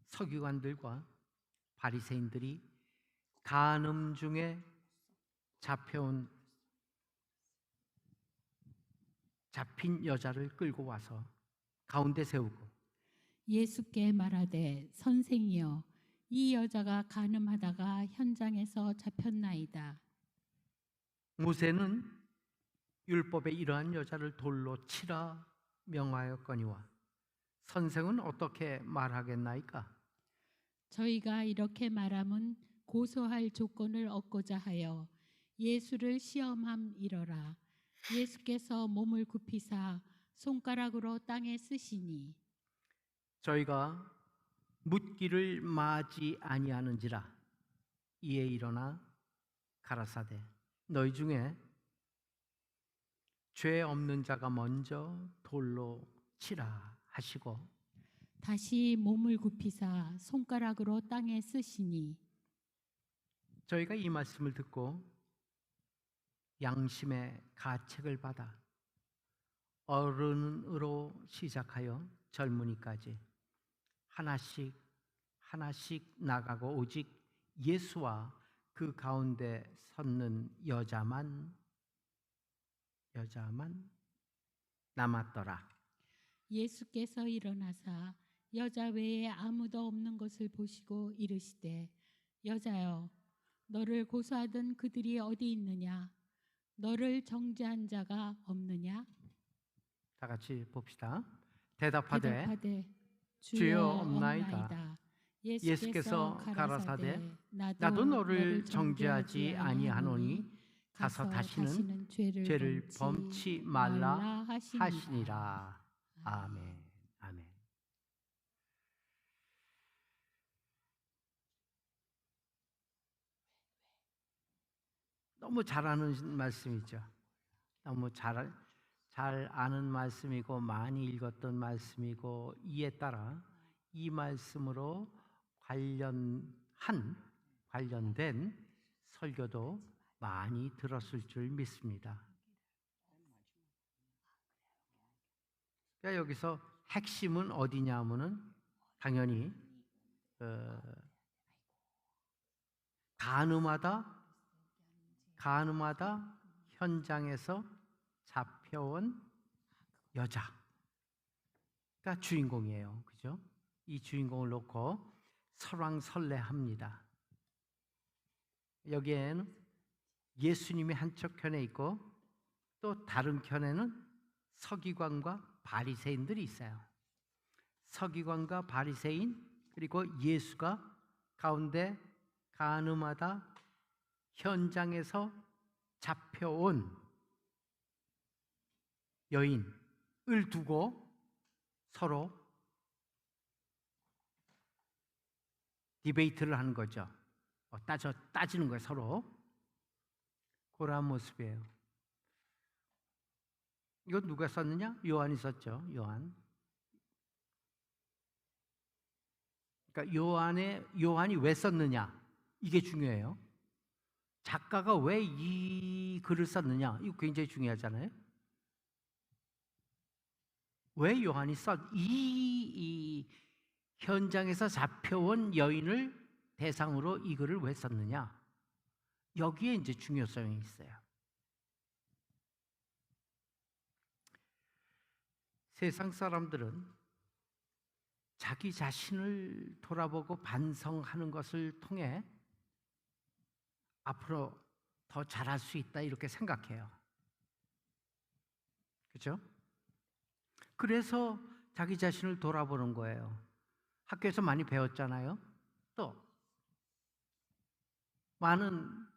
서기관들과 바리새인들이 간음 중에 잡힌 여자를 끌고 와서 가운데 세우고 예수께 말하되 선생이여 이 여자가 간음하다가 현장에서 잡혔나이다. 모세는 율법에 이러한 여자를 돌로 치라 명하였거니와 선생은 어떻게 말하겠나이까? 저희가 이렇게 말함은 고소할 조건을 얻고자 하여 예수를 시험함이러라. 예수께서 몸을 굽히사 손가락으로 땅에 쓰시니 저희가 묻기를 마지 아니하는지라. 이에 일어나 가라사대 너희 중에 죄 없는 자가 먼저 돌로 치라 하시고 다시 몸을 굽히사 손가락으로 땅에 쓰시니 저희가 이 말씀을 듣고 양심의 가책을 받아 어른으로 시작하여 젊은이까지 하나씩 나가고 오직 예수와 그 가운데 섰는 여자만 남았더라. 예수께서 일어나사 여자 외에 아무도 없는 것을 보시고 이르시되 여자여 너를 고소하던 그들이 어디 있느냐? 너를 정죄한 자가 없느냐? 다 같이 봅시다. 대답하되 주여 없나이다. 예수께서 가라사대 나도 너를 정죄하지 아니하노니 가서 다시는 죄를 범치 말라 하시니라. 아멘. 아멘. 너무 잘 아는 말씀이죠. 너무 잘 아는 말씀이고 많이 읽었던 말씀이고 이에 따라 이 말씀으로 관련된 설교도 많이 들었을 줄 믿습니다. 그러니까 여기서 핵심은 어디냐 하면은 당연히 간음하다 현장에서 잡혀온 여자가 주인공이에요. 그죠? 이 주인공을 놓고 설왕설래합니다. 여기에는 예수님이 한쪽 편에 있고 또 다른 편에는 서기관과 바리새인들이 있어요. 서기관과 바리새인 그리고 예수가 가운데 간음하다 현장에서 잡혀온 여인을 두고 서로 디베이트를 하는 거죠. 따지는 거예요, 서로. 그러한 모습이에요. 이거 누가 썼느냐? 요한이 썼죠. 요한. 그러니까 요한이 왜 썼느냐? 이게 중요해요. 작가가 왜 이 글을 썼느냐? 이거 굉장히 중요하잖아요. 왜 요한이 이 현장에서 잡혀온 여인을 대상으로 이 글을 왜 썼느냐? 여기에 이제 중요성이 있어요. 세상 사람들은 자기 자신을 돌아보고 반성하는 것을 통해 앞으로 더 잘할 수 있다 이렇게 생각해요. 그렇죠? 그래서 자기 자신을 돌아보는 거예요. 학교에서 많이 배웠잖아요. 또 많은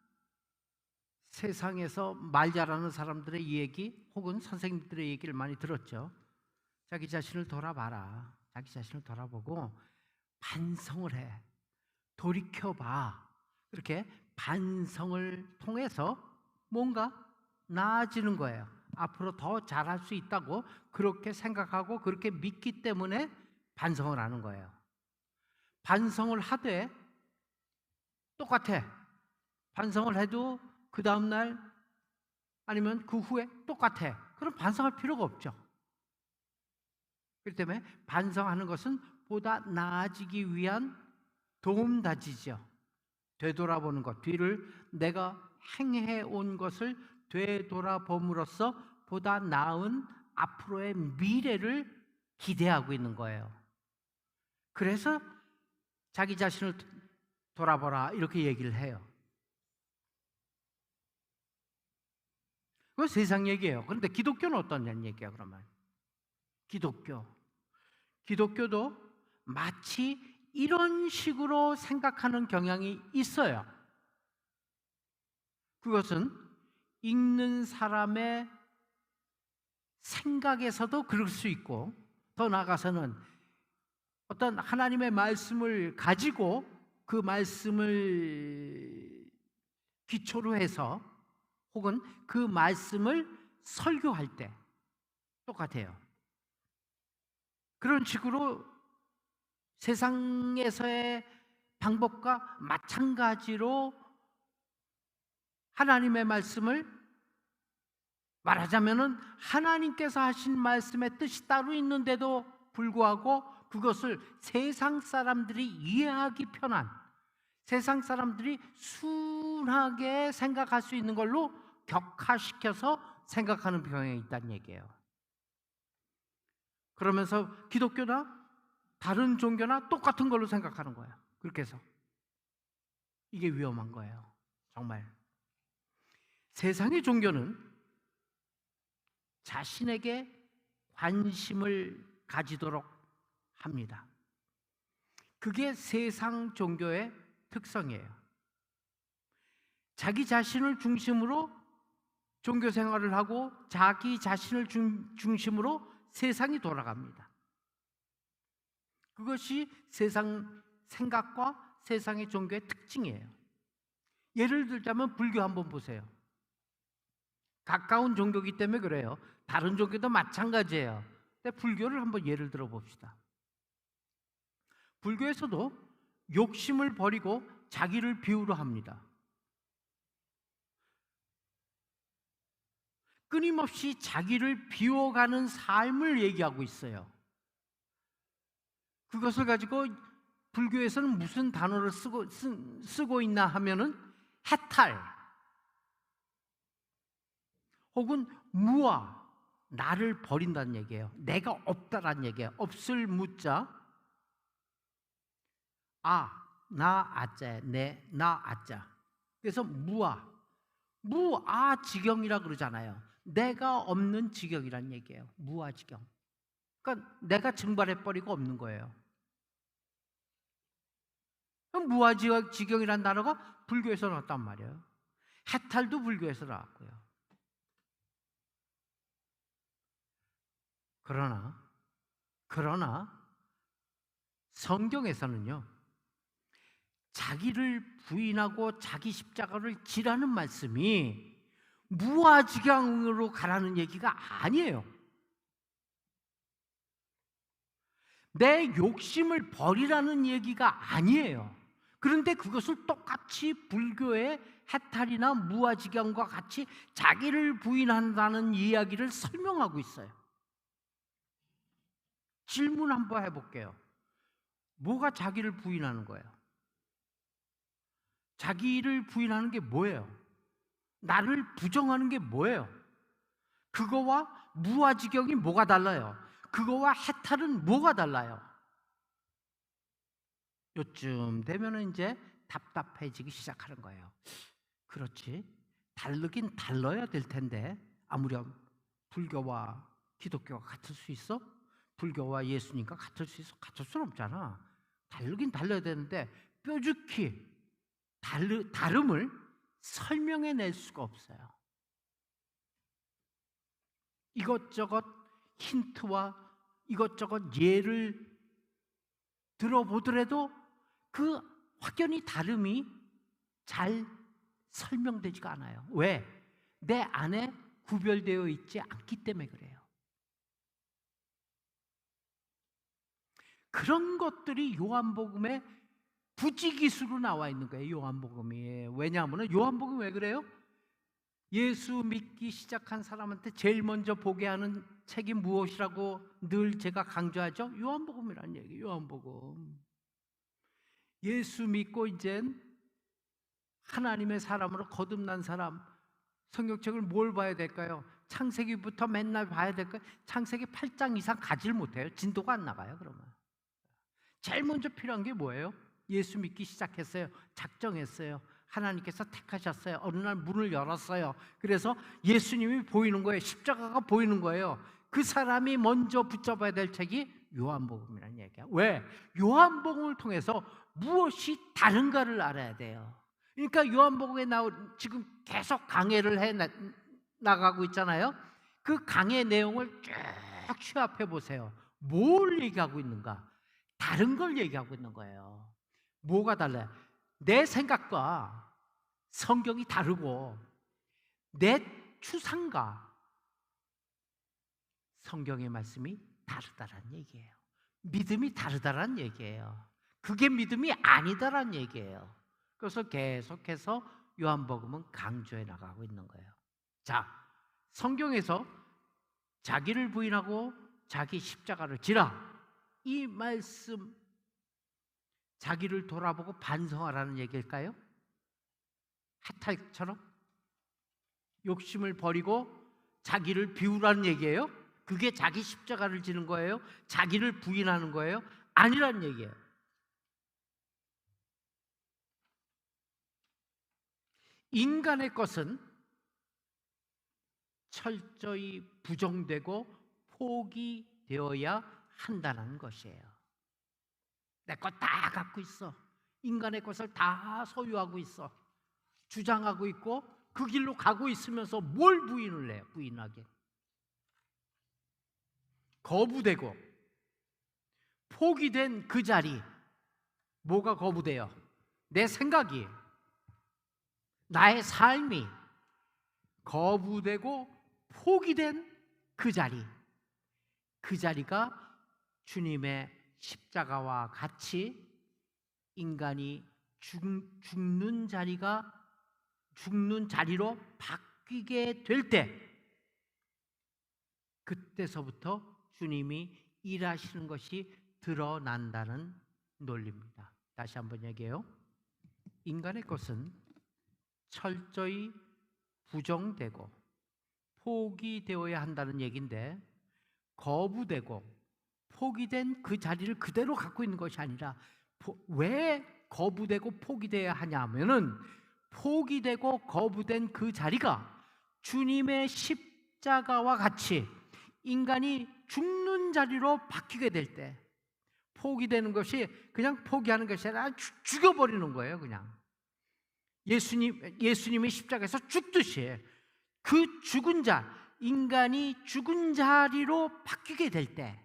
세상에서 말 잘하는 사람들의 얘기 혹은 선생님들의 얘기를 많이 들었죠. 자기 자신을 돌아봐라. 자기 자신을 돌아보고 반성을 해. 돌이켜봐. 그렇게 반성을 통해서 뭔가 나아지는 거예요. 앞으로 더 잘할 수 있다고 그렇게 생각하고 그렇게 믿기 때문에 반성을 하는 거예요. 반성을 하되 똑같아. 반성을 해도 그 다음날 아니면 그 후에 똑같아. 그럼 반성할 필요가 없죠. 그렇기 때문에 반성하는 것은 보다 나아지기 위한 도움닫이죠. 되돌아보는 것, 뒤를 내가 행해온 것을 되돌아봄으로써 보다 나은 앞으로의 미래를 기대하고 있는 거예요. 그래서 자기 자신을 돌아보라 이렇게 얘기를 해요. 그건 세상 얘기예요. 그런데 기독교는 어떤 얘기예요? 그러면 기독교도 마치 이런 식으로 생각하는 경향이 있어요. 그것은 읽는 사람의 생각에서도 그럴 수 있고, 더 나아가서는 어떤 하나님의 말씀을 가지고 그 말씀을 기초로 해서 혹은 그 말씀을 설교할 때 똑같아요. 그런 식으로 세상에서의 방법과 마찬가지로 하나님의 말씀을 말하자면은 하나님께서 하신 말씀의 뜻이 따로 있는데도 불구하고 그것을 세상 사람들이 이해하기 편한, 세상 사람들이 순하게 생각할 수 있는 걸로 격화시켜서 생각하는 경향이 있다는 얘기예요. 그러면서 기독교나 다른 종교나 똑같은 걸로 생각하는 거예요. 그렇게 해서 이게 위험한 거예요. 정말 세상의 종교는 자신에게 관심을 가지도록 합니다. 그게 세상 종교의 특성이에요. 자기 자신을 중심으로 종교 생활을 하고 자기 자신을 중심으로 세상이 돌아갑니다. 그것이 세상 생각과 세상의 종교의 특징이에요. 예를 들자면 불교 한번 보세요. 가까운 종교이기 때문에 그래요. 다른 종교도 마찬가지예요. 근데 불교를 한번 예를 들어 봅시다. 불교에서도 욕심을 버리고 자기를 비우려 합니다. 끊임없이 자기를 비워가는 삶을 얘기하고 있어요. 그것을 가지고 불교에서는 무슨 단어를 쓰고 있나 하면은 해탈 혹은 무아, 나를 버린다는 얘기예요. 내가 없다라는 얘기예요. 없을 무자, 나 아자에 나 아자. 그래서 무아지경이라 그러잖아요. 내가 없는 지경이란 얘기예요. 무아지경. 그러니까 내가 증발해버리고 없는 거예요. 그럼 무아지경이라는 단어가 불교에서 나왔단 말이에요. 해탈도 불교에서 나왔고요. 그러나 성경에서는요, 자기를 부인하고 자기 십자가를 지라는 말씀이 무아지경으로 가라는 얘기가 아니에요. 내 욕심을 버리라는 얘기가 아니에요. 그런데 그것을 똑같이 불교의 해탈이나 무아지경과 같이 자기를 부인한다는 이야기를 설명하고 있어요. 질문 한번 해볼게요. 뭐가 자기를 부인하는 거예요? 자기를 부인하는 게 뭐예요? 나를 부정하는 게 뭐예요? 그거와 무아지경이 뭐가 달라요? 그거와 해탈은 뭐가 달라요? 요쯤 되면 이제 답답해지기 시작하는 거예요. 그렇지, 다르긴 달라야 될 텐데 아무렴 불교와 기독교가 같을 수 있어? 불교와 예수님과 같을 수 있어? 같을 수는 없잖아. 다르긴 달라야 되는데 뾰족히 다름을 설명해낼 수가 없어요. 이것저것 힌트와 이것저것 예를 들어보더라도 그 확연히 다름이 잘 설명되지가 않아요. 왜? 내 안에 구별되어 있지 않기 때문에 그래요. 그런 것들이 요한복음에 부지기수로 나와 있는 거예요. 요한복음이. 왜냐하면 요한복음이 왜 그래요? 예수 믿기 시작한 사람한테 제일 먼저 보게 하는 책이 무엇이라고 늘 제가 강조하죠? 요한복음이라는 얘기예요. 요한복음. 예수 믿고 이젠 하나님의 사람으로 거듭난 사람, 성경책을 뭘 봐야 될까요? 창세기부터 맨날 봐야 될까요? 창세기 8장 이상 가지를 못해요. 진도가 안 나가요. 그러면 제일 먼저 필요한 게 뭐예요? 예수 믿기 시작했어요. 작정했어요. 하나님께서 택하셨어요. 어느 날 문을 열었어요. 그래서 예수님이 보이는 거예요. 십자가가 보이는 거예요. 그 사람이 먼저 붙잡아야 될 책이 요한복음이라는 얘기야. 왜? 요한복음을 통해서 무엇이 다른가를 알아야 돼요. 그러니까 요한복음에 지금 계속 강해를 해 나가고 있잖아요. 그 강해 내용을 쭉 취합해 보세요. 뭘 얘기하고 있는가? 다른 걸 얘기하고 있는 거예요. 뭐가 달라요? 내 생각과 성경이 다르고 내 추상과 성경의 말씀이 다르다라는 얘기예요. 믿음이 다르다라는 얘기예요. 그게 믿음이 아니다라는 얘기예요. 그래서 계속해서 요한복음은 강조해 나가고 있는 거예요. 자, 성경에서 자기를 부인하고 자기 십자가를 지라, 이 말씀 자기를 돌아보고 반성하라는 얘기일까요? 하탈처럼 욕심을 버리고 자기를 비우라는 얘기예요? 그게 자기 십자가를 지는 거예요? 자기를 부인하는 거예요? 아니라는 얘기예요. 인간의 것은 철저히 부정되고 포기되어야 한다는 것이에요. 내 것 다 갖고 있어. 인간의 것을 다 소유하고 있어. 주장하고 있고 그 길로 가고 있으면서 뭘 부인을 해요? 부인하게. 거부되고 포기된 그 자리, 뭐가 거부돼요? 내 생각이, 나의 삶이 거부되고 포기된 그 자리, 그 자리가 주님의 십자가와 같이 인간이 죽는 자리로 바뀌게 될 때, 그때서부터 주님이 일하시는 것이 드러난다는 논리입니다. 다시 한번 얘기해요. 인간의 것은 철저히 부정되고 포기되어야 한다는 얘기인데, 거부되고 포기된 그 자리를 그대로 갖고 있는 것이 아니라, 왜 거부되고 포기되어야 하냐면은 포기되고 거부된 그 자리가 주님의 십자가와 같이 인간이 죽는 자리로 바뀌게 될 때, 포기되는 것이 그냥 포기하는 것이 아니라 죽여버리는 거예요. 그냥 예수님이 십자가에서 죽듯이 그 죽은 자, 인간이 죽은 자리로 바뀌게 될 때,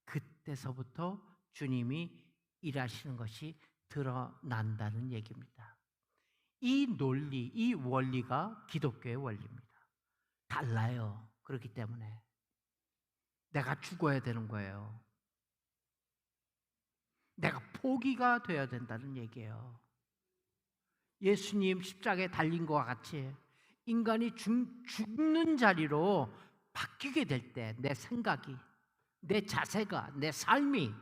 그때서부터 주님이 일하시는 것이 드러난다는 얘기입니다. 이 논리, 이 원리가 기독교의 원리입니다. 달라요. 그렇기 때문에 내가 죽어야 되는 거예요. 내가 포기가 돼야 된다는 얘기예요. 예수님 십자가에 달린 것과 같이 인간이 죽는 자리로 바뀌게 될 때, 내 생각이, 내 자세가, 내 삶이,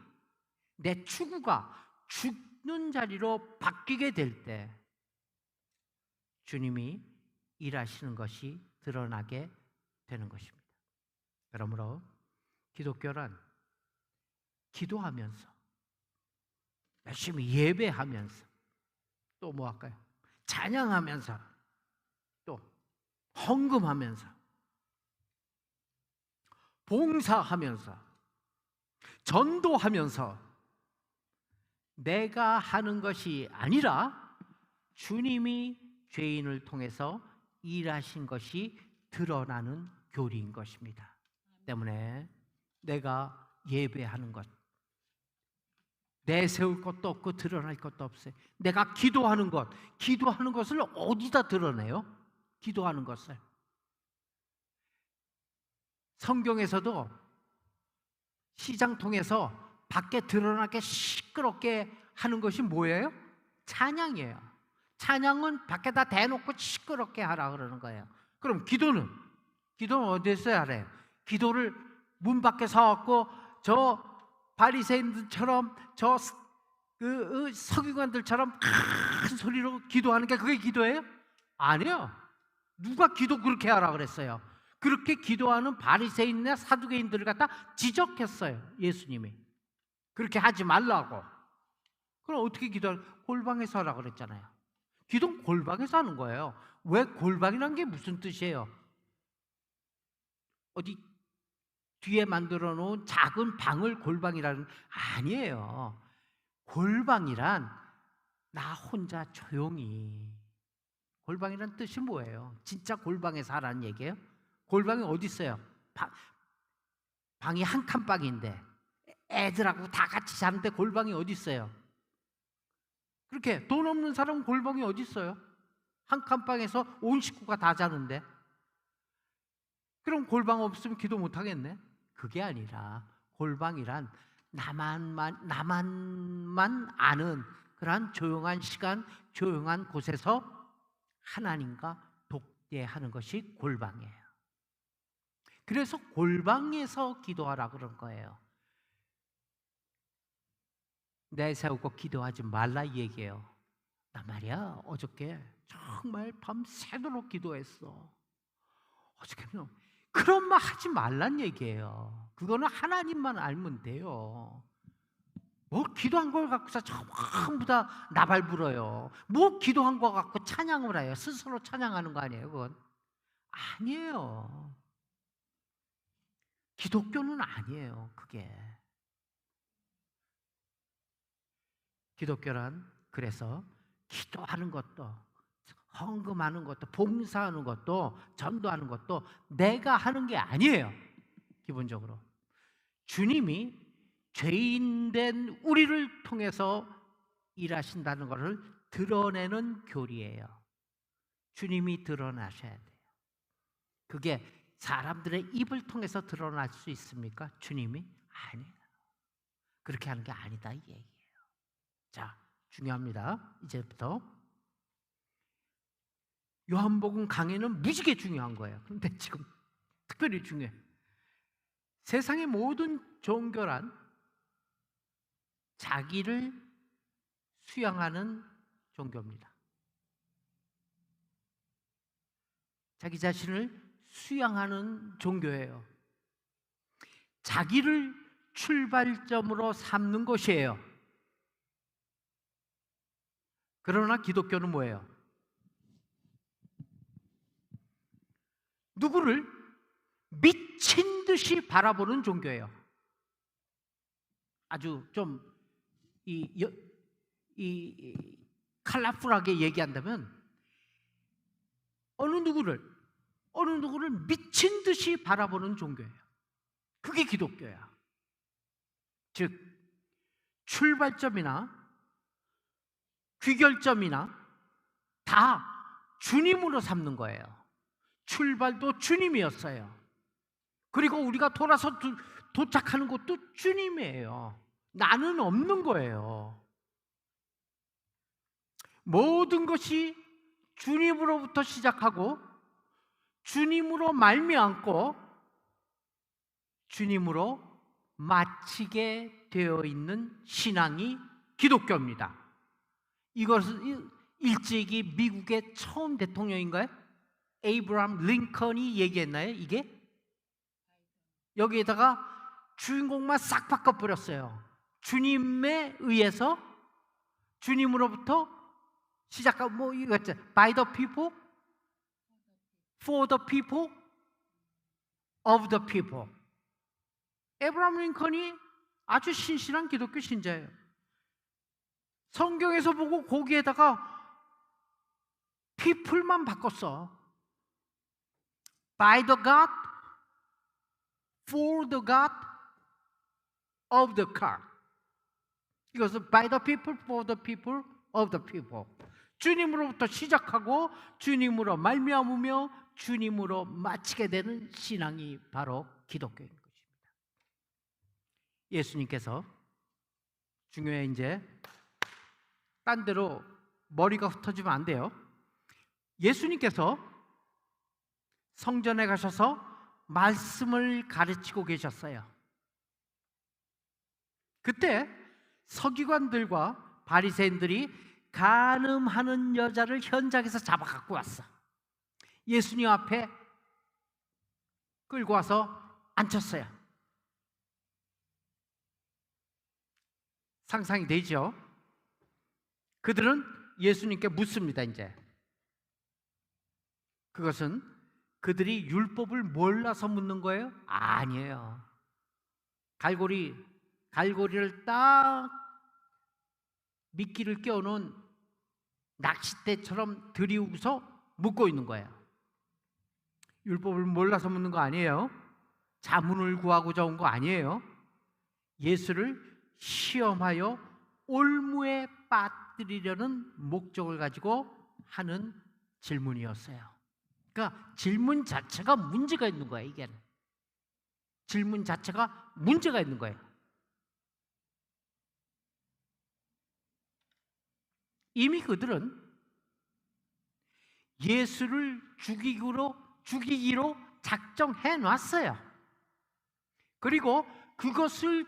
내 추구가 죽는 자리로 바뀌게 될 때 주님이 일하시는 것이 드러나게 되는 것입니다. 그러므로 기독교란 기도하면서, 열심히 예배하면서, 또 뭐 할까요? 찬양하면서, 또 헌금하면서, 봉사하면서, 전도하면서 내가 하는 것이 아니라 주님이 죄인을 통해서 일하신 것이 드러나는 교리인 것입니다. 때문에 내가 예배하는 것, 내세울 것도 없고 드러날 것도 없어요. 내가 기도하는 것을 어디다 드러내요? 기도하는 것을. 성경에서도 시장 통해서 밖에 드러나게 시끄럽게 하는 것이 뭐예요? 찬양이에요. 찬양은 밖에다 대놓고 시끄럽게 하라 그러는 거예요. 그럼 기도는 어디서 해야 해요? 기도를 문 밖에 서갖고 저 바리새인들처럼 서기관들처럼 큰 소리로 기도하는 게 그게 기도예요? 아니에요. 누가 기도 그렇게 하라 그랬어요? 그렇게 기도하는 바리새인이나 사두개인들을 갖다 지적했어요, 예수님이. 그렇게 하지 말라고. 그럼 어떻게 기도하는? 골방에서 하라 그랬잖아요. 기도는 골방에서 하는 거예요. 왜 골방이란 게 무슨 뜻이에요? 어디 뒤에 만들어 놓은 작은 방을 골방이라는, 아니에요. 골방이란 나 혼자 조용히. 골방이란 뜻이 뭐예요? 진짜 골방에서 하라는 얘기예요? 골방이 어디 있어요? 방이 한 칸방인데 애들하고 다 같이 자는데 골방이 어디 있어요? 그렇게 돈 없는 사람은 골방이 어디 있어요? 한 칸방에서 온 식구가 다 자는데. 그럼 골방 없으면 기도 못 하겠네? 그게 아니라 골방이란 나만만 아는 그러한 조용한 시간, 조용한 곳에서 하나님과 독대하는 것이 골방이에요. 그래서 골방에서 기도하라 그런 거예요. 내세우고 기도하지 말라 이 얘기예요. 나 말이야 어저께 정말 밤새도록 기도했어. 어저께는 그런 말 하지 말란 얘기예요. 그거는 하나님만 알면 돼요. 뭐 기도한 걸 갖고서 전부 다 나발 불어요. 뭐 기도한 거 갖고 찬양을 해요. 스스로 찬양하는 거 아니에요? 그건 아니에요. 기독교는 아니에요. 그게 기독교란 그래서 기도하는 것도, 헌금하는 것도, 봉사하는 것도, 전도하는 것도 내가 하는 게 아니에요. 기본적으로 주님이 죄인된 우리를 통해서 일하신다는 것을 드러내는 교리예요. 주님이 드러나셔야 돼요. 그게 사람들의 입을 통해서 드러날 수 있습니까? 주님이? 아니에요. 그렇게 하는 게 아니다 이 얘기예요. 자, 중요합니다. 이제부터 요한복음 강의는 무지개 중요한 거예요. 그런데 지금 특별히 중요해. 세상의 모든 종교란 자기를 수양하는 종교입니다. 자기 자신을 수양하는 종교예요. 자기를 출발점으로 삼는 것이에요. 그러나 기독교는 뭐예요? 누구를 미친 듯이 바라보는 종교예요. 아주 좀 컬러풀하게 얘기한다면 어느 누구를 미친 듯이 바라보는 종교예요. 그게 기독교야. 즉 출발점이나 귀결점이나 다 주님으로 삼는 거예요. 출발도 주님이었어요. 그리고 우리가 돌아서 도착하는 것도 주님이에요. 나는 없는 거예요. 모든 것이 주님으로부터 시작하고 주님으로 말미암고 주님으로 마치게 되어 있는 신앙이 기독교입니다. 이것은 일제기 미국의 처음 대통령인가요? 에이브라함 링컨이 얘기했나요? 이게? 여기에다가 주인공만 싹 바꿔버렸어요. 주님에 의해서 주님으로부터 시작하고 뭐 이거 있죠. By the people, for the people, of the people. 에이브라함 링컨이 아주 신실한 기독교 신자예요. 성경에서 보고 거기에다가 people만 바꿨어. By the God, for the God, of the God. 이것은 by the people, for the people, of the people. 주님으로부터 시작하고 주님으로 말미암으며 주님으로 마치게 되는 신앙이 바로 기독교인 것입니다. 예수님께서 중요해. 이제 딴 데로 머리가 흩어지면 안 돼요. 예수님께서 성전에 가셔서 말씀을 가르치고 계셨어요. 그때 서기관들과 바리새인들이 간음하는 여자를 현장에서 잡아 갖고 왔어. 예수님 앞에 끌고 와서 앉혔어요. 상상이 되죠? 그들은 예수님께 묻습니다. 이제 그것은 그들이 율법을 몰라서 묻는 거예요? 아니에요. 갈고리를 딱 미끼를 껴놓은 낚싯대처럼 들이우고서 묻고 있는 거예요. 율법을 몰라서 묻는 거 아니에요. 자문을 구하고자 온 거 아니에요. 예수를 시험하여 올무에 빠뜨리려는 목적을 가지고 하는 질문이었어요. 그러니까 질문 자체가 문제가 있는 거예요. 이게 질문 자체가 문제가 있는 거예요. 이미 그들은 예수를 죽이기로 작정해 놨어요. 그리고 그것을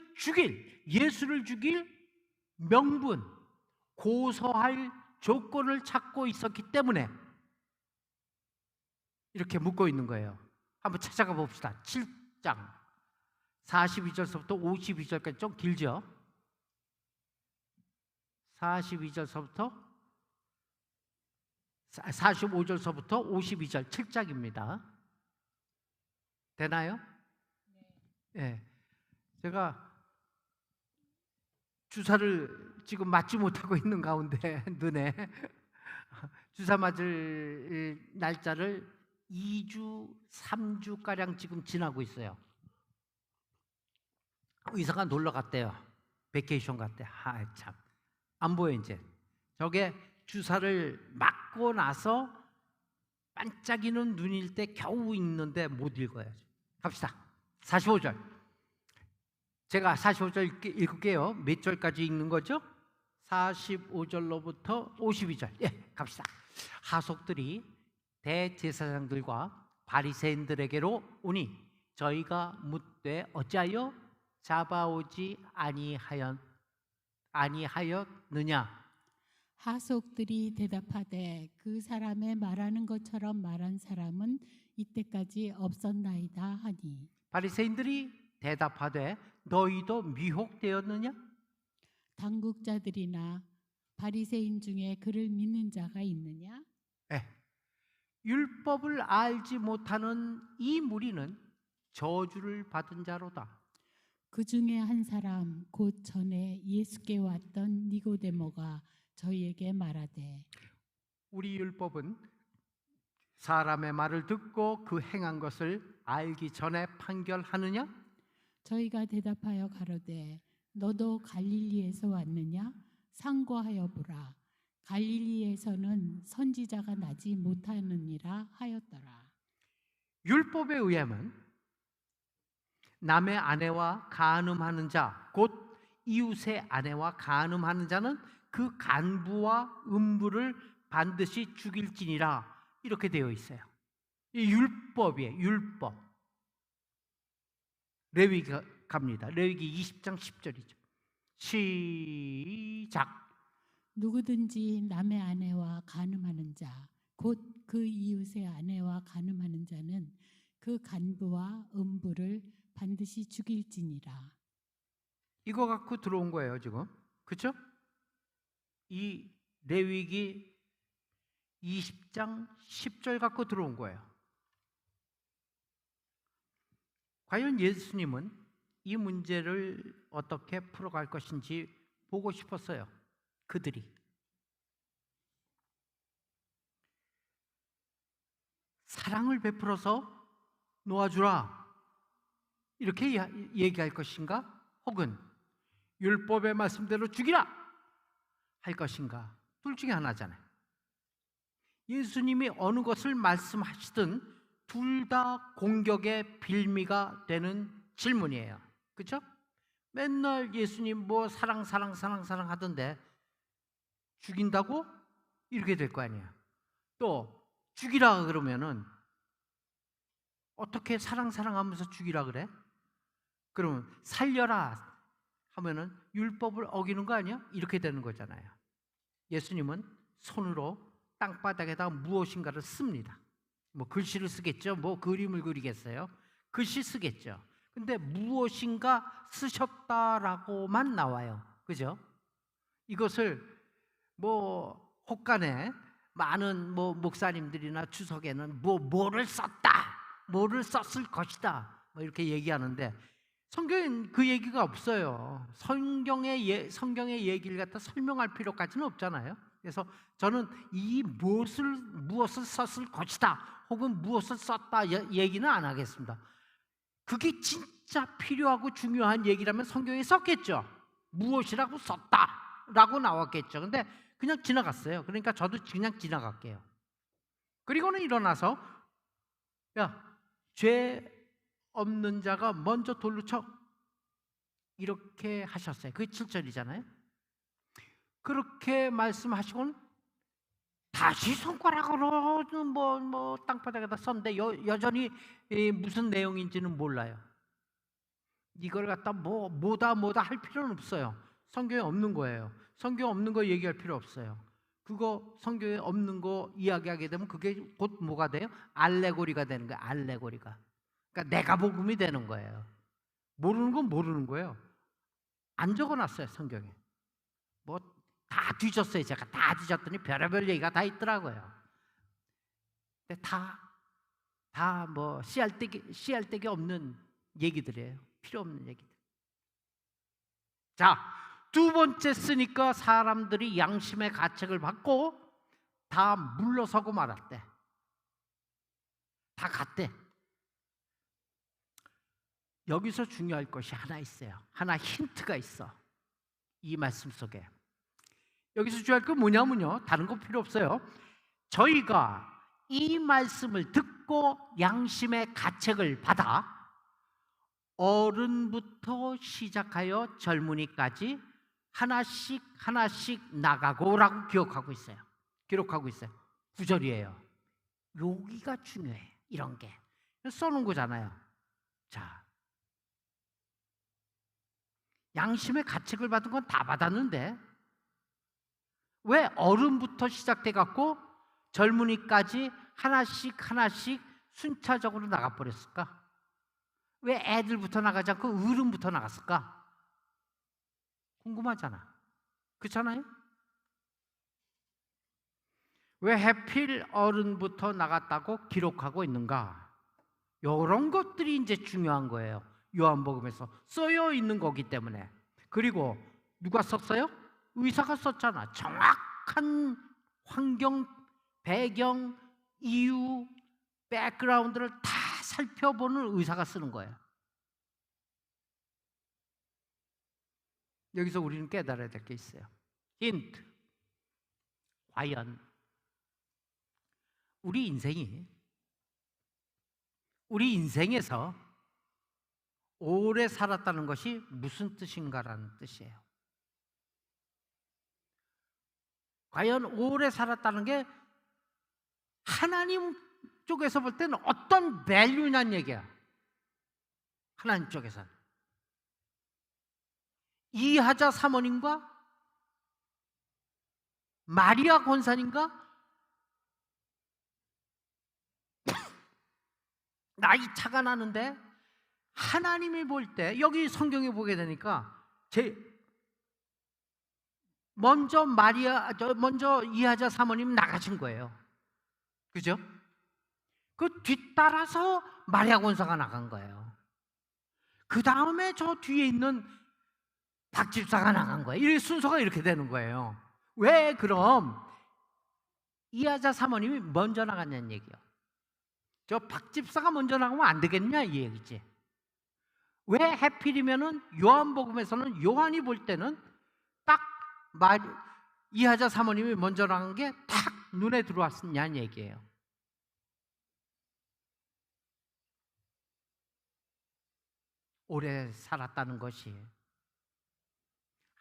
예수를 죽일 명분, 고소할 조건을 찾고 있었기 때문에 이렇게 묻고 있는 거예요. 한번 찾아가 봅시다. 7장 42절서부터 52절까지 좀 길죠? 42절서부터 45절서부터 52절 7장입니다. 되나요? 네. 제가 주사를 지금 맞지 못하고 있는 가운데 눈에 주사 맞을 날짜를 2주, 3주가량 지금 지나고 있어요. 의사가 놀러 갔대요. 베케이션 갔대. 참. 안 보여 이제. 저게 주사를 맞고 나서 반짝이는 눈일 때 겨우 읽는데 못 읽어요. 갑시다. 45절. 제가 45절 읽을게요. 몇 절까지 읽는 거죠? 45절로부터 52절. 예, 갑시다. 하속들이 대제사장들과 바리새인들에게로 오니 저희가 묻되 어찌하여 잡아오지 아니하였느냐? 하속들이 대답하되 그 사람의 말하는 것처럼 말한 사람은 이때까지 없었나이다 하니 바리새인들이 대답하되 너희도 미혹되었느냐? 당국자들이나 바리새인 중에 그를 믿는 자가 있느냐? 네. 율법을 알지 못하는 이 무리는 저주를 받은 자로다. 그 중에 한 사람 곧 전에 예수께 왔던 니고데모가 저희에게 말하되 우리 율법은 사람의 말을 듣고 그 행한 것을 알기 전에 판결하느냐? 저희가 대답하여 가로되 너도 갈릴리에서 왔느냐? 상고하여 보라. 갈릴리에서는 선지자가 나지 못하느니라 하였더라. 율법에 의하면 남의 아내와 간음하는 자, 곧 이웃의 아내와 간음하는 자는 그 간부와 음부를 반드시 죽일지니라 이렇게 되어 있어요. 이 율법이에요. 율법. 레위기 갑니다. 레위기 20장 10절이죠. 시작. 누구든지 남의 아내와 간음하는 자, 곧 그 이웃의 아내와 간음하는 자는 그 간부와 음부를 반드시 죽일지니라. 이거 갖고 들어온 거예요 지금. 그렇죠? 이 레위기 20장 10절 갖고 들어온 거예요. 과연 예수님은 이 문제를 어떻게 풀어갈 것인지 보고 싶었어요. 그들이. 사랑을 베풀어서 놓아주라 이렇게 얘기할 것인가? 혹은 율법의 말씀대로 죽이라 할 것인가? 둘 중에 하나잖아요. 예수님이 어느 것을 말씀하시든 둘 다 공격의 빌미가 되는 질문이에요. 그렇죠? 맨날 예수님 뭐 사랑 하던데 죽인다고? 이렇게 될 거 아니에요. 또 죽이라 그러면은 어떻게 사랑하면서 죽이라 그래? 그러면 살려라 하면은 율법을 어기는 거 아니야? 이렇게 되는 거잖아요. 예수님은 손으로 땅바닥에다 무엇인가를 씁니다. 뭐 글씨를 쓰겠죠. 뭐 그림을 그리겠어요. 글씨 쓰겠죠. 근데 무엇인가 쓰셨다라고만 나와요. 그죠? 이것을 뭐 혹간에 많은 뭐 목사님들이나 주석에는 뭐를 썼다, 뭐를 썼을 것이다, 뭐 이렇게 얘기하는데 성경엔 그 얘기가 없어요. 성경의 얘기를 갖다 설명할 필요까지는 없잖아요. 그래서 저는 이 무엇을 썼을 것이다, 혹은 무엇을 썼다 얘기는 안 하겠습니다. 그게 진짜 필요하고 중요한 얘기라면 성경에 썼겠죠. 무엇이라고 썼다라고 나왔겠죠. 근데 그냥 지나갔어요. 그러니까 저도 그냥 지나갈게요. 그리고는 일어나서 야, 죄 없는 자가 먼저 돌로 쳐, 이렇게 하셨어요. 그게 7절이잖아요. 그렇게 말씀하시고는 다시 손가락으로 뭐 땅바닥에다 썼는데 여전히 무슨 내용인지는 몰라요. 이걸 갖다 뭐다 할 필요는 없어요. 성경에 없는 거예요. 성경에 없는 거 얘기할 필요 없어요. 그거 성경에 없는 거 이야기하게 되면 그게 곧 뭐가 돼요? 알레고리가 되는 거예요. 알레고리가. 그러니까 내가 복음이 되는 거예요. 모르는 건 모르는 거예요. 안 적어놨어요, 성경에. 뭐 다 뒤졌어요. 제가 다 뒤졌더니 별의별 얘기가 다 있더라고요. 근데 다 뭐 씨알데기 없는 얘기들이에요. 필요 없는 얘기들. 자, 두 번째 쓰니까 사람들이 양심의 가책을 받고 다 물러서고 말았대. 다 갔대. 여기서 중요할 것이 하나 있어요. 하나 힌트가 있어. 이 말씀 속에. 여기서 중요할 건 뭐냐면요, 다른 거 필요 없어요. 저희가 이 말씀을 듣고 양심의 가책을 받아 어른부터 시작하여 젊은이까지 하나씩 나가고라고 기록하고 있어요. 9절이에요. 여기가 중요해. 이런 게 써놓은 거잖아요. 자, 양심의 가책을 받은 건 다 받았는데 왜 어른부터 시작돼 갖고 젊은이까지 하나씩 순차적으로 나가버렸을까? 왜 애들부터 나가지 않고 어른부터 나갔을까? 궁금하잖아. 그렇잖아요? 왜 하필 어른부터 나갔다고 기록하고 있는가? 이런 것들이 이제 중요한 거예요. 요한복음에서 쓰여 있는 거기 때문에. 그리고 누가 썼어요? 의사가 썼잖아. 정확한 환경, 배경, 이유, 백그라운드를 다 살펴보는 의사가 쓰는 거예요. 여기서 우리는 깨달아야 될 게 있어요. 힌트. 과연 우리 인생에서 오래 살았다는 것이 무슨 뜻인가라는 뜻이에요. 과연 오래 살았다는 게 하나님 쪽에서 볼 때는 어떤 밸류냐는 얘기야. 하나님 쪽에서는 이하자 사모님과 마리아 권사님과 나이 차가 나는데 하나님이 볼 때 여기 성경에 보게 되니까 먼저 이하자 사모님 나가신 거예요. 그죠? 그 뒤따라서 마리아 권사가 나간 거예요. 그 다음에 저 뒤에 있는 박 집사가 나간 거예요. 이 순서가 이렇게 되는 거예요. 왜 그럼 이하자 사모님이 먼저 나갔냐는 얘기요. 저 박 집사가 먼저 나가면 안 되겠냐 이 얘기지. 왜 하필이면은 요한복음에서는 요한이 볼 때는 딱 이하자 사모님이 먼저 나간 게 탁 눈에 들어왔냐는 얘기예요. 오래 살았다는 것이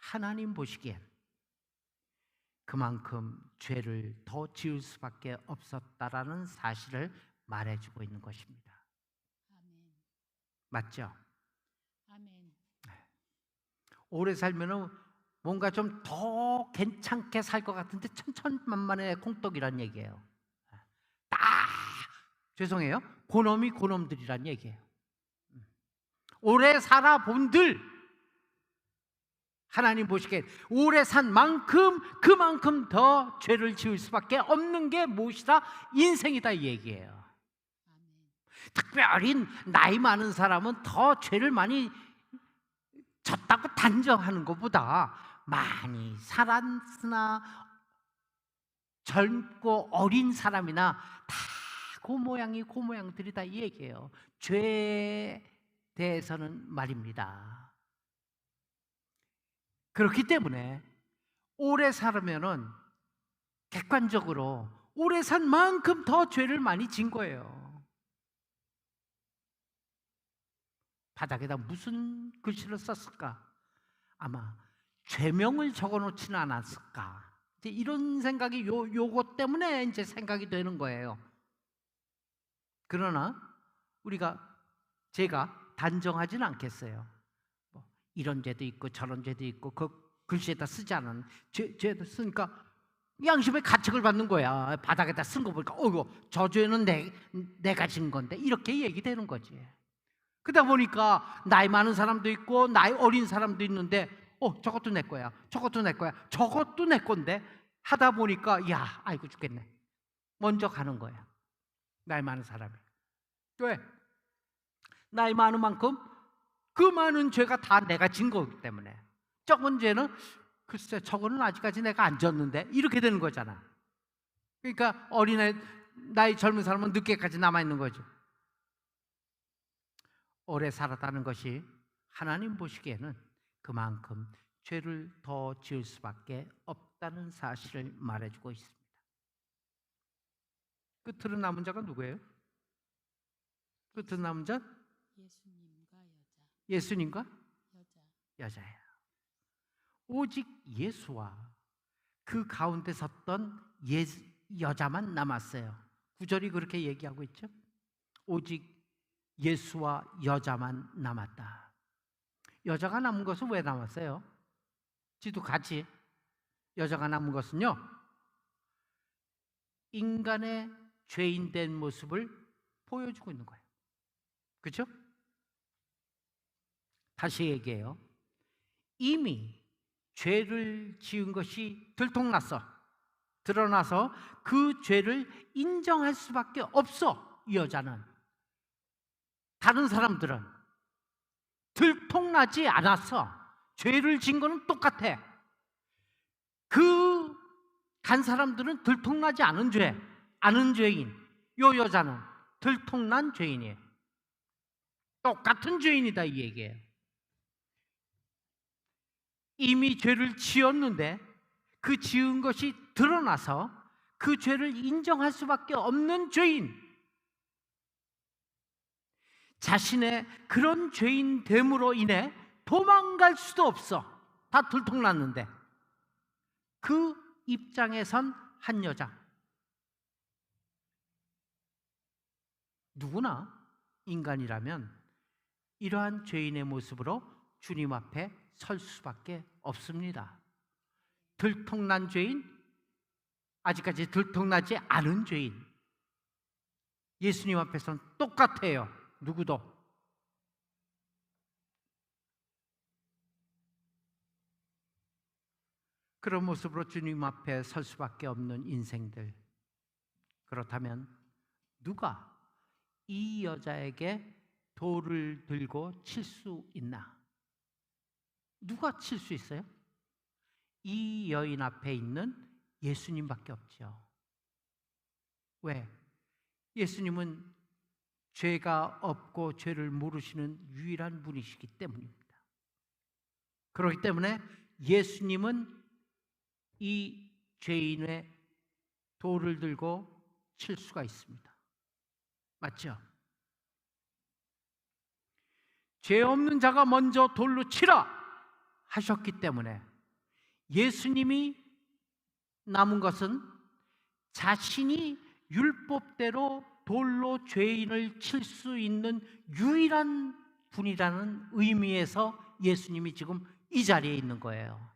하나님 보시기엔 그만큼 죄를 더 지을 수밖에 없었다라는 사실을 말해주고 있는 것입니다. 맞죠? 아멘. 오래 살면은 뭔가 좀 더 괜찮게 살 것 같은데 천천만만의 콩떡이란 얘기예요. 딱 죄송해요. 고놈이 고놈들이란 얘기예요. 오래 살아본들 하나님 보시기에 오래 산 만큼 그만큼 더 죄를 지을 수밖에 없는 게 무엇이다? 인생이다 이 얘기예요. 아멘. 특별히 나이 많은 사람은 더 죄를 많이 졌다고 단정하는 것보다 많이 살았으나 젊고 어린 사람이나 다 그 모양이 그 모양들이다 이 얘기예요. 죄에 대해서는 말입니다. 그렇기 때문에 오래 살면은 객관적으로 오래 산 만큼 더 죄를 많이 진 거예요. 바닥에다 무슨 글씨를 썼을까? 아마 죄명을 적어놓지는 않았을까? 이제 이런 생각이 요것 때문에 이제 생각이 되는 거예요. 그러나 제가 단정하지는 않겠어요. 뭐 이런 죄도 있고 저런 죄도 있고 그 글씨에다 쓰지 않은 죄도 쓰니까 양심의 가책을 받는 거야. 바닥에다 쓴 거 보니까 저 죄는 내가 진 건데 이렇게 얘기되는 거지. 그러다 보니까 나이 많은 사람도 있고 나이 어린 사람도 있는데 저것도 내 거야, 저것도 내 거야, 저것도 내 건데 하다 보니까 야 아이고 죽겠네. 먼저 가는 거야. 나이 많은 사람이. 왜? 나이 많은 만큼 그 많은 죄가 다 내가 진 거기 때문에 적은 죄는 글쎄 저거는 아직까지 내가 안 졌는데 이렇게 되는 거잖아. 그러니까 어린애 나이 젊은 사람은 늦게까지 남아있는 거죠. 오래 살았다는 것이 하나님 보시기에는 그만큼 죄를 더 지을 수밖에 없다는 사실을 말해주고 있습니다. 끝으로 남은 자가 누구예요? 끝으로 남은 자? 예수님과 여자. 예수님과 여자. 여자예요. 오직 예수와 그 가운데 섰던 여자만 남았어요. 구절이 그렇게 얘기하고 있죠. 오직 예수와 여자만 남았다. 여자가 남은 것은 왜 남았어요? 지도 같이 여자가 남은 것은요, 인간의 죄인된 모습을 보여주고 있는 거예요. 그렇죠? 다시 얘기해요. 이미 죄를 지은 것이 드러나서 그 죄를 인정할 수밖에 없어. 이 여자는. 다른 사람들은 들통나지 않았어. 죄를 진 거는 똑같아. 그 간 사람들은 들통나지 않은 죄인. 요 여자는 들통난 죄인이에요. 똑같은 죄인이다 이 얘기예요. 이미 죄를 지었는데 그 지은 것이 드러나서 그 죄를 인정할 수밖에 없는 죄인. 자신의 그런 죄인됨으로 인해 도망갈 수도 없어. 다 들통났는데 그 입장에 선 한 여자. 누구나 인간이라면 이러한 죄인의 모습으로 주님 앞에 설 수밖에 없습니다. 들통난 죄인, 아직까지 들통나지 않은 죄인. 예수님 앞에서는 똑같아요. 누구도. 그런 모습으로 주님 앞에 설 수밖에 없는 인생들. 그렇다면 누가 이 여자에게 돌을 들고 칠 수 있나? 누가 칠 수 있어요? 이 여인 앞에 있는 예수님밖에 없죠. 왜? 예수님은 죄가 없고 죄를 모르시는 유일한 분이시기 때문입니다. 그렇기 때문에 예수님은 이 죄인의 돌을 들고 칠 수가 있습니다. 맞죠? 죄 없는 자가 먼저 돌로 치라 하셨기 때문에 예수님이 남은 것은 자신이 율법대로 돌로 죄인을 칠 수 있는 유일한 분이라는 의미에서 예수님이 지금 이 자리에 있는 거예요.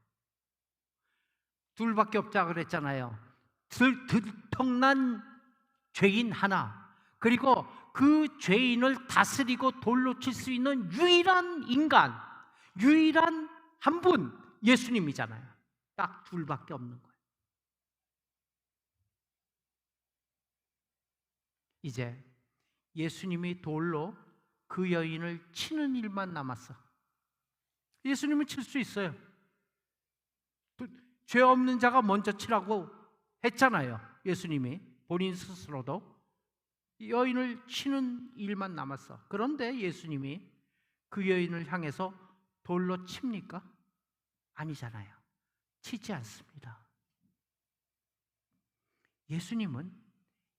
둘밖에 없다 그랬잖아요. 들통난 죄인 하나, 그리고 그 죄인을 다스리고 돌로 칠 수 있는 유일한 인간, 유일한 한 분, 예수님이잖아요. 딱 둘밖에 없는 거예요. 이제 예수님이 돌로 그 여인을 치는 일만 남았어. 예수님은 칠 수 있어요. 죄 없는 자가 먼저 치라고 했잖아요. 예수님이 본인 스스로도. 여인을 치는 일만 남았어. 그런데 예수님이 그 여인을 향해서 돌로 칩니까? 아니잖아요. 치지 않습니다. 예수님은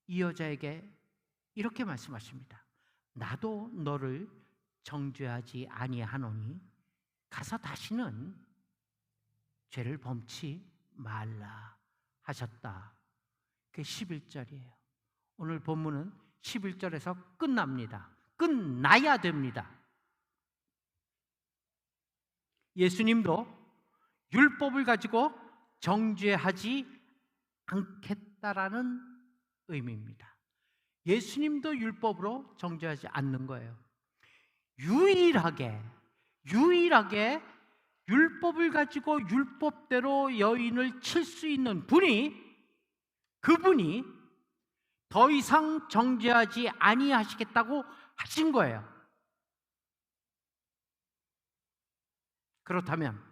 이 여자에게 이렇게 말씀하십니다. 나도 너를 정죄하지 아니하노니 가서 다시는 죄를 범치 말라 하셨다. 그게 11절이에요. 오늘 본문은 11절에서 끝납니다. 끝나야 됩니다. 예수님도 율법을 가지고 정죄하지 않겠다라는 의미입니다. 예수님도 율법으로 정죄하지 않는 거예요. 유일하게 율법을 가지고 율법대로 여인을 칠 수 있는 그분이 더 이상 정죄하지 아니하시겠다고 하신 거예요. 그렇다면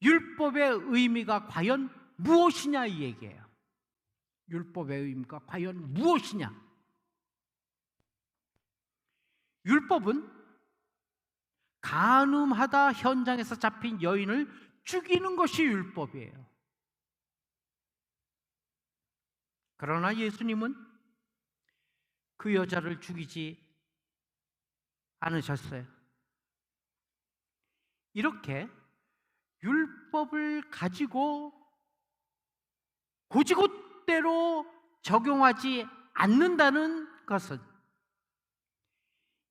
율법의 의미가 과연 무엇이냐 이 얘기예요. 율법의 의미가 과연 무엇이냐? 율법은 간음하다 현장에서 잡힌 여인을 죽이는 것이 율법이에요. 그러나 예수님은 그 여자를 죽이지 않으셨어요. 이렇게 율법을 가지고 곧이곧대로 적용하지 않는다는 것은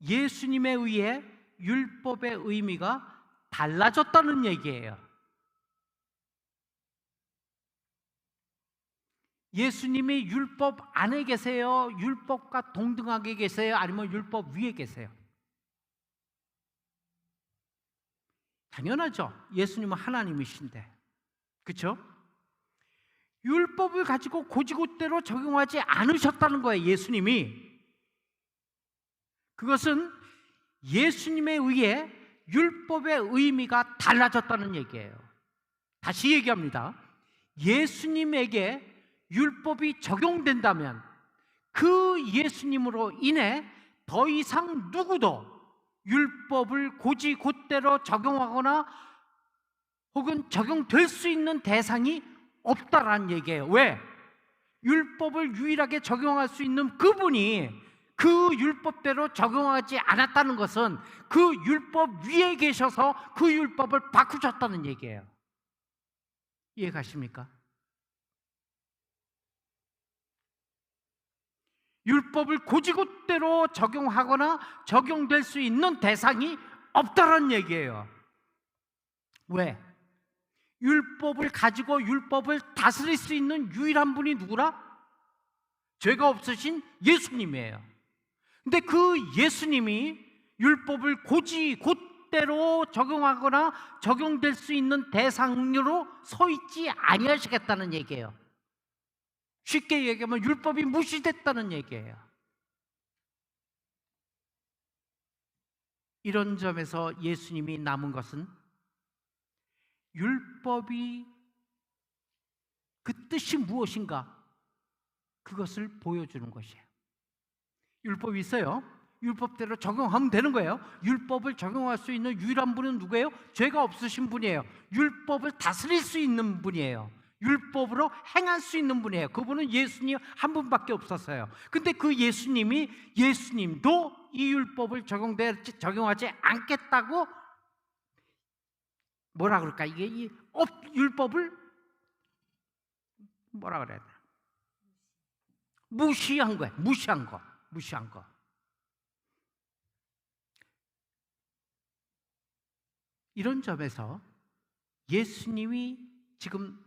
예수님에 의해 율법의 의미가 달라졌다는 얘기예요. 예수님이 율법 안에 계세요? 율법과 동등하게 계세요? 아니면 율법 위에 계세요? 당연하죠. 예수님은 하나님이신데. 그렇죠? 율법을 가지고 곧이곧대로 적용하지 않으셨다는 거예요. 예수님이. 그것은 예수님에 의해 율법의 의미가 달라졌다는 얘기예요. 다시 얘기합니다. 예수님에게 율법이 적용된다면 그 예수님으로 인해 더 이상 누구도 율법을 곧이곧대로 적용하거나 혹은 적용될 수 있는 대상이 없다라는 얘기예요. 왜? 율법을 유일하게 적용할 수 있는 그분이 그 율법대로 적용하지 않았다는 것은 그 율법 위에 계셔서 그 율법을 바꾸셨다는 얘기예요. 이해가십니까? 율법을 곧이곧대로 적용하거나 적용될 수 있는 대상이 없다는 얘기예요. 왜? 율법을 가지고 율법을 다스릴 수 있는 유일한 분이 누구라? 죄가 없으신 예수님이에요. 근데 그 예수님이 율법을 곧이곧대로 적용하거나 적용될 수 있는 대상으로 서 있지 아니하시겠다는 얘기예요. 쉽게 얘기하면 율법이 무시됐다는 얘기예요. 이런 점에서 예수님이 남은 것은 율법이 그 뜻이 무엇인가 그것을 보여주는 것이에요. 율법이 있어요. 율법대로 적용하면 되는 거예요. 율법을 적용할 수 있는 유일한 분은 누구예요? 죄가 없으신 분이에요. 율법을 다스릴 수 있는 분이에요. 율법으로 행할 수 있는 분이에요. 그분은 예수님 한 분밖에 없었어요. 근데 그 예수님도 이 율법을 적용하지 않겠다고 뭐라 그럴까? 이게 이 율법을 뭐라 그래야 돼? 무시한 거예요. 무시한 거. 이런 점에서 예수님이 지금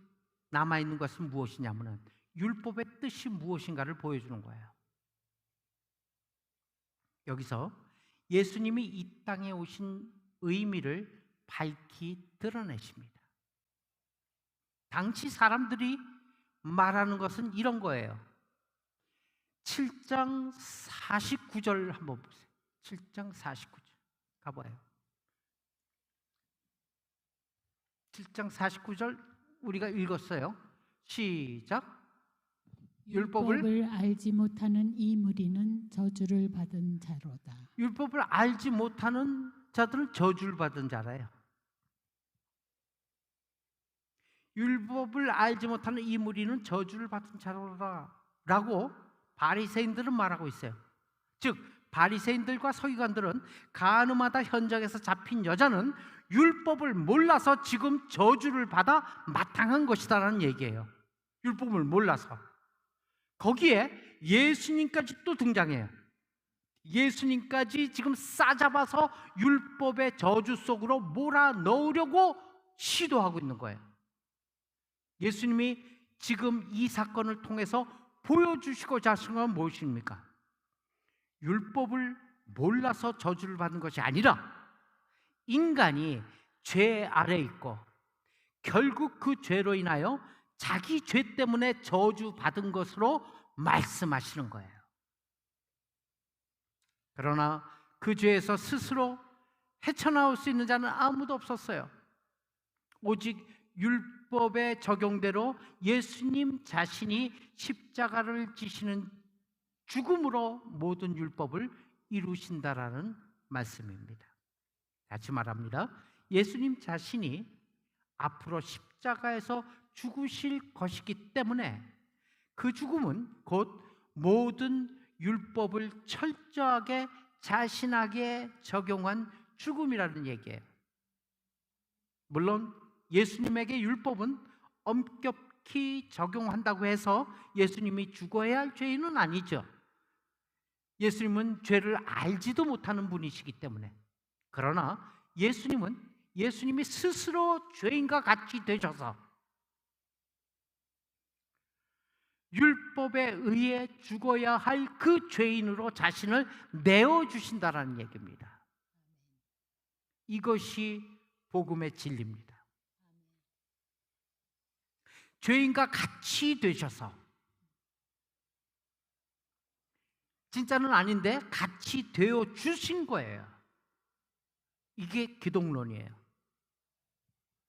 남아있는 것은 무엇이냐면 율법의 뜻이 무엇인가를 보여주는 거예요. 여기서 예수님이 이 땅에 오신 의미를 밝히 드러내십니다. 당시 사람들이 말하는 것은 이런 거예요. 7장 49절 한번 보세요. 7장 49절 가봐요. 7장 49절 우리가 읽었어요. 시작. 율법을 알지 못하는 이 무리는 저주를 받은 자로다. 율법을 알지 못하는 자들은 저주를 받은 자라요. 율법을 알지 못하는 이 무리는 저주를 받은 자로다 라고 바리새인들은 말하고 있어요. 즉 바리새인들과 서기관들은 간음하다 현장에서 잡힌 여자는 율법을 몰라서 지금 저주를 받아 마땅한 것이다라는 얘기예요. 율법을 몰라서. 거기에 예수님까지 또 등장해요. 예수님까지 지금 싸잡아서 율법의 저주 속으로 몰아넣으려고 시도하고 있는 거예요. 예수님이 지금 이 사건을 통해서 보여주시고자 하신 건 무엇입니까? 율법을 몰라서 저주를 받는 것이 아니라 인간이 죄 아래 있고 결국 그 죄로 인하여 자기 죄 때문에 저주받은 것으로 말씀하시는 거예요. 그러나 그 죄에서 스스로 헤쳐나올 수 있는 자는 아무도 없었어요. 오직 율법의 적용대로 예수님 자신이 십자가를 지시는 죽음으로 모든 율법을 이루신다라는 말씀입니다. 다시 말합니다. 예수님 자신이 앞으로 십자가에서 죽으실 것이기 때문에 그 죽음은 곧 모든 율법을 철저하게 자신에게 적용한 죽음이라는 얘기예요. 물론 예수님에게 율법은 엄격히 적용한다고 해서 예수님이 죽어야 할 죄인은 아니죠. 예수님은 죄를 알지도 못하는 분이시기 때문에. 그러나 예수님이 스스로 죄인과 같이 되셔서 율법에 의해 죽어야 할 그 죄인으로 자신을 내어주신다라는 얘기입니다. 이것이 복음의 진리입니다. 죄인과 같이 되셔서, 진짜는 아닌데 같이 되어 주신 거예요. 이게 기독론이에요.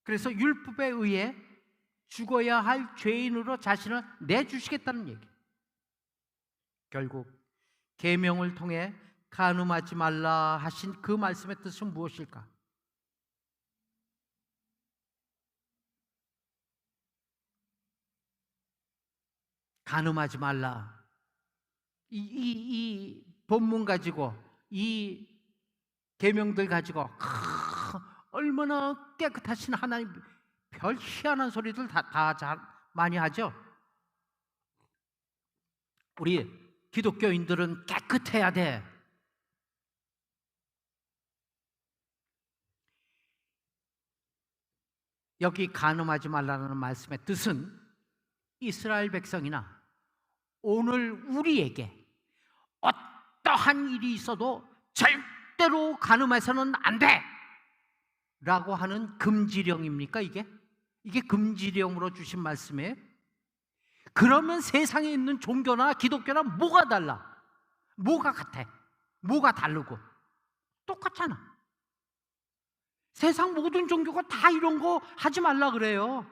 그래서 율법에 의해 죽어야 할 죄인으로 자신을 내주시겠다는 얘기. 결국 계명을 통해 간음하지 말라 하신 그 말씀의 뜻은 무엇일까? 간음하지 말라. 이 본문 가지고, 이 계명들 가지고 얼마나 깨끗하신 하나님, 별 희한한 소리들 다 많이 하죠. 우리 기독교인들은 깨끗해야 돼. 여기 간음하지 말라는 말씀의 뜻은 이스라엘 백성이나 오늘 우리에게 어떠한 일이 있어도 절대로 간음해서는 안 돼 라고 하는 금지령입니까? 이게 금지령으로 주신 말씀이에요? 그러면 세상에 있는 종교나 기독교나 뭐가 달라? 뭐가 같아? 뭐가 다르고? 똑같잖아. 세상 모든 종교가 다 이런 거 하지 말라 그래요.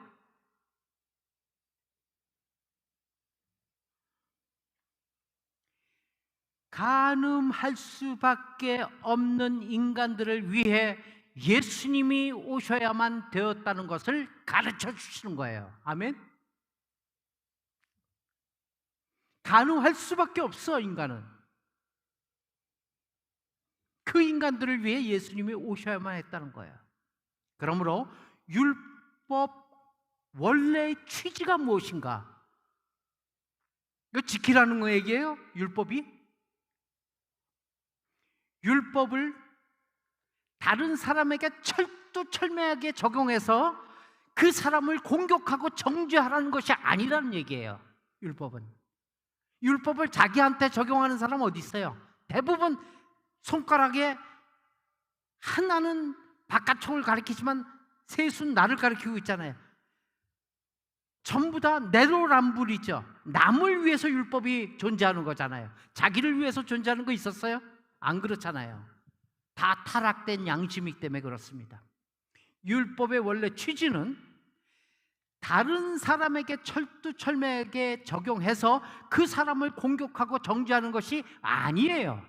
간음할 수밖에 없는 인간들을 위해 예수님이 오셔야만 되었다는 것을 가르쳐 주시는 거예요. 아멘. 간음할 수밖에 없어, 인간은. 그 인간들을 위해 예수님이 오셔야만 했다는 거예요. 그러므로 율법 원래의 취지가 무엇인가? 이거 지키라는 거 얘기예요. 율법을 다른 사람에게 철두철미하게 적용해서 그 사람을 공격하고 정죄하라는 것이 아니라는 얘기예요. 율법을 자기한테 적용하는 사람 어디 있어요? 대부분 손가락에 하나는 바깥총을 가리키지만 셋은 나를 가리키고 있잖아요. 전부 다 내로남불이죠. 남을 위해서 율법이 존재하는 거잖아요. 자기를 위해서 존재하는 거 있었어요? 안 그렇잖아요. 다 타락된 양심이기 때문에 그렇습니다. 율법의 원래 취지는 다른 사람에게 철두철미하게 적용해서 그 사람을 공격하고 정죄하는 것이 아니에요.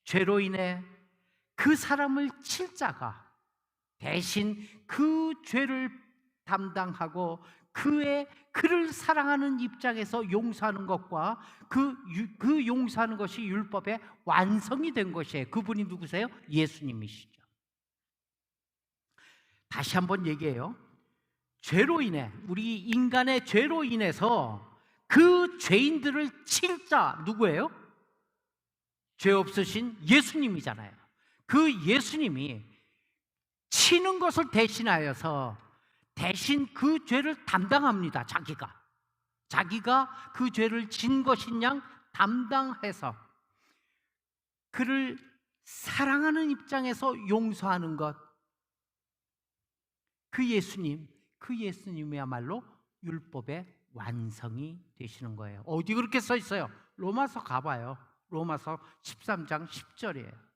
죄로 인해 그 사람을 칠 자가 대신 그 죄를 담당하고 그를 사랑하는 입장에서 용서하는 것과 그 용서하는 것이 율법의 완성이 된 것이에요. 그분이 누구세요? 예수님이시죠. 다시 한번 얘기해요. 죄로 인해, 우리 인간의 죄로 인해서 그 죄인들을 칠 자 누구예요? 죄 없으신 예수님이잖아요. 그 예수님이 치는 것을 대신하여서 대신 그 죄를 담당합니다. 자기가 그 죄를 진 것인 양 담당해서 그를 사랑하는 입장에서 용서하는 것, 그 예수님이야말로 율법의 완성이 되시는 거예요. 어디 그렇게 써 있어요? 로마서 가봐요. 로마서 13장 10절이에요.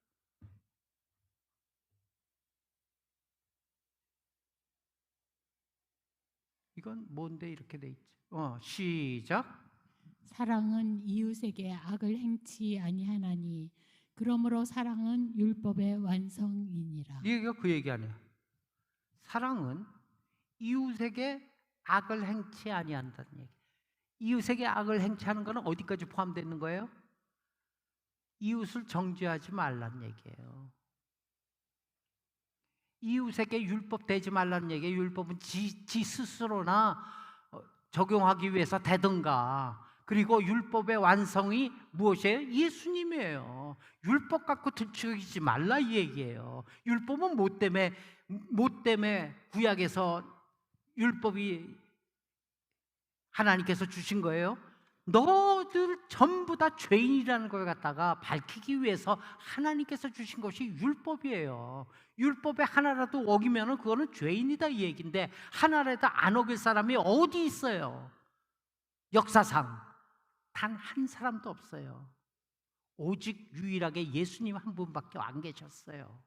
이건 뭔데 이렇게 돼 있지? 시작. 사랑은 이웃에게 악을 행치 아니하나니 그러므로 사랑은 율법의 완성이니라. 이게 그 얘기 아니에요. 사랑은 이웃에게 악을 행치 아니한다는 얘기. 이웃에게 악을 행치하는 것은 어디까지 포함되는 거예요? 이웃을 정죄하지 말라는 얘기예요. 이웃에게 율법 대지 말라는 얘기예요. 율법은 지 스스로나 적용하기 위해서 대든가. 그리고 율법의 완성이 무엇이에요? 예수님이에요. 율법 갖고 들추기지 말라 이 얘기예요. 율법은 뭐 때문에 구약에서 율법이 하나님께서 주신 거예요? 너들 전부 다 죄인이라는 걸 갖다가 밝히기 위해서 하나님께서 주신 것이 율법이에요. 율법에 하나라도 어기면 그거는 죄인이다 이 얘기인데 하나라도 안 어길 사람이 어디 있어요? 역사상 단 한 사람도 없어요. 오직 유일하게 예수님 한 분밖에 안 계셨어요.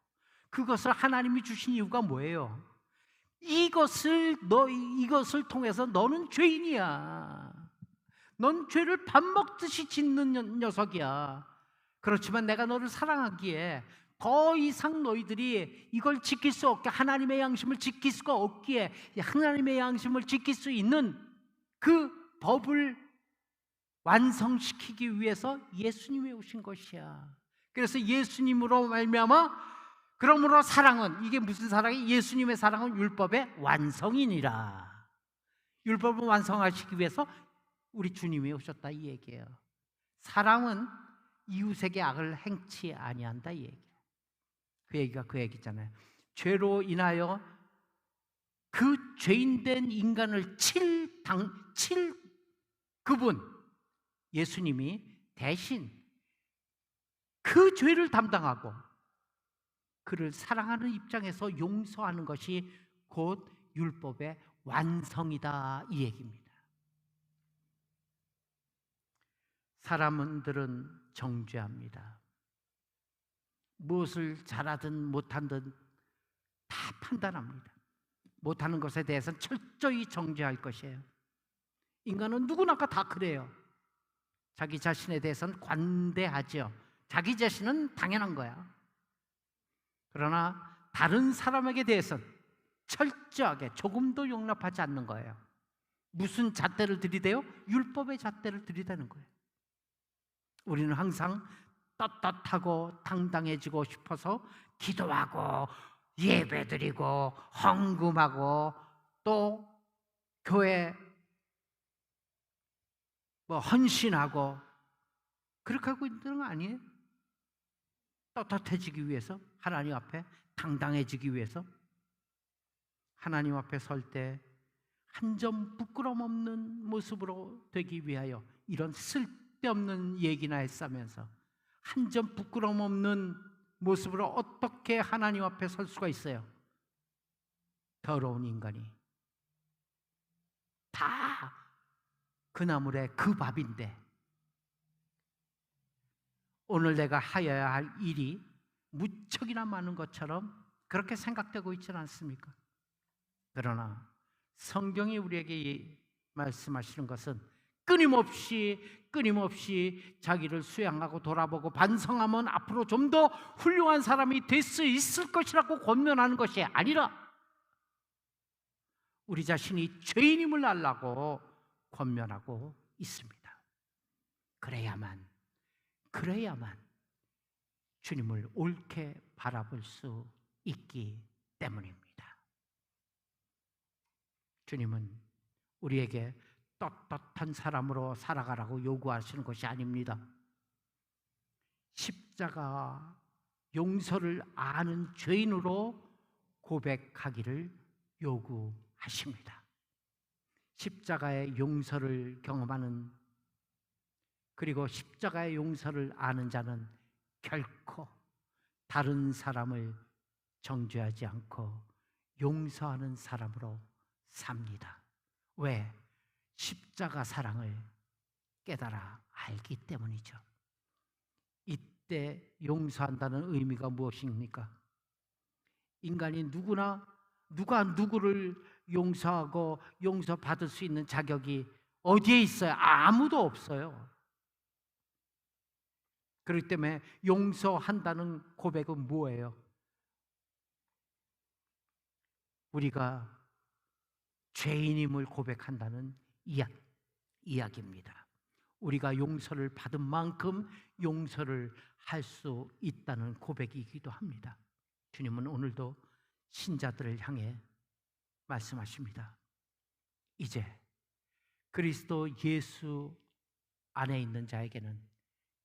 그것을 하나님이 주신 이유가 뭐예요? 이것을 통해서 너는 죄인이야. 넌 죄를 밥 먹듯이 짓는 녀석이야. 그렇지만 내가 너를 사랑하기에 더 이상 너희들이 이걸 지킬 수 없게, 하나님의 양심을 지킬 수가 없기에 하나님의 양심을 지킬 수 있는 그 법을 완성시키기 위해서 예수님이 오신 것이야. 그래서 예수님으로 말미암아, 그러므로 사랑은, 이게 무슨 사랑이? 예수님의 사랑은 율법의 완성이니라. 율법을 완성하시기 위해서 우리 주님이 오셨다 이 얘기예요. 사랑은 이웃에게 악을 행치 아니한다 이 얘기예요. 그 얘기가 그 얘기잖아요. 죄로 인하여 그 죄인된 인간을 칠 그분 예수님이 대신 그 죄를 담당하고 그를 사랑하는 입장에서 용서하는 것이 곧 율법의 완성이다 이 얘기입니다. 사람들은 정죄합니다. 무엇을 잘하든 못하든 다 판단합니다. 못하는 것에 대해서는 철저히 정죄할 것이에요. 인간은 누구나 다 그래요. 자기 자신에 대해서는 관대하죠. 자기 자신은 당연한 거야. 그러나 다른 사람에게 대해서는 철저하게 조금도 용납하지 않는 거예요. 무슨 잣대를 들이대요? 율법의 잣대를 들이대는 거예요. 우리는 항상 떳떳하고 당당해지고 싶어서 기도하고 예배드리고 헌금하고 또 교회 헌신하고 그렇게 하고 있는 거 아니에요? 떳떳해지기 위해서 하나님 앞에 당당해지기 위해서 하나님 앞에 설 때 한 점 부끄럼 없는 모습으로 되기 위하여 이런 쓸데없는 얘기나 했으면서 한 점 부끄럼 없는 모습으로 어떻게 하나님 앞에 설 수가 있어요? 더러운 인간이 다 그 나물에 그 밥인데 오늘 내가 하여야 할 일이 무척이나 많은 것처럼 그렇게 생각되고 있지는 않습니까? 그러나 성경이 우리에게 말씀하시는 것은 끊임없이 자기를 수양하고 돌아보고 반성하면 앞으로 좀 더 훌륭한 사람이 될 수 있을 것이라고 권면하는 것이 아니라 우리 자신이 죄인임을 알라고 권면하고 있습니다. 그래야만 주님을 옳게 바라볼 수 있기 때문입니다. 주님은 우리에게 떳떳한 사람으로 살아가라고 요구하시는 것이 아닙니다. 십자가 용서를 아는 죄인으로 고백하기를 요구하십니다. 십자가의 용서를 경험하는 그리고 십자가의 용서를 아는 자는 결코 다른 사람을 정죄하지 않고 용서하는 사람으로 삽니다. 왜? 십자가 사랑을 깨달아 알기 때문이죠. 이때 용서한다는 의미가 무엇입니까? 인간이 누가 누구를 용서하고 용서받을 수 있는 자격이 어디에 있어요? 아무도 없어요. 그렇기 때문에 용서한다는 고백은 뭐예요? 우리가 죄인임을 고백한다는 이야기입니다. 우리가 용서를 받은 만큼 용서를 할 수 있다는 고백이기도 합니다. 주님은 오늘도 신자들을 향해 말씀하십니다. 이제 그리스도 예수 안에 있는 자에게는